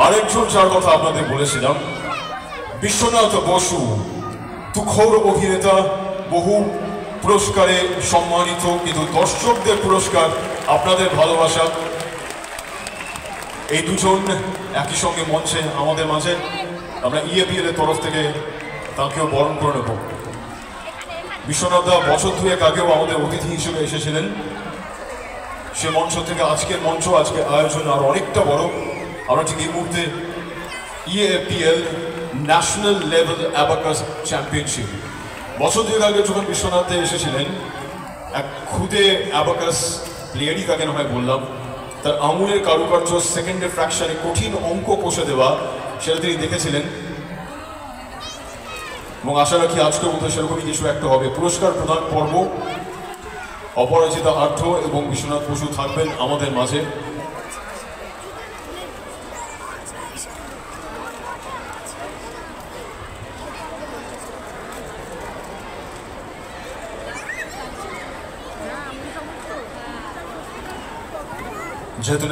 আরেকজন যার কথা আপনাদের বলেছিলাম, বিশ্বনাথ বসু, তুখোর অভিনেতা, বহু পুরস্কারে সম্মানিত, কিন্তু দর্শকদের পুরস্কার, আপনাদের ভালোবাসা। এই দুজন একই সঙ্গে মঞ্চে আমাদের মাঝে, আমরা ইএপিএল এর তরফ থেকে তাকেও বরণ করে নেব। বিশ্বনাথ দা বছর দুয়েক আগেও আমাদের অতিথি হিসেবে এসেছিলেন। সে মঞ্চ থেকে আজকের মঞ্চ, আজকে আয়োজন আর অনেকটা বড়। আমরা ঠিক এই মুহূর্তে ইএপিএল ন্যাশনাল লেভেল অ্যাবাকাস চ্যাম্পিয়নশিপ, বছর দুয়েক আগে যখন বিশ্বনাথে এসেছিলেন, এক খুদে অ্যাবাকাস প্লেয়ারই তাকে না হয় বললাম, তার আঙুলের কারুকার্য, সেকেন্ডের ফ্র্যাকশনে কঠিন অঙ্ক কষে দেওয়া, সেটা তিনি দেখেছিলেন। এবং আশা রাখি আজকের মধ্যে সেরকমই কিছু একটা হবে। পুরস্কার প্রদান পর্ব, অপরাজিতা আর্থ এবং বিশ্বনাথ বসু থাকবেন আমাদের মাঝে। যেহেতু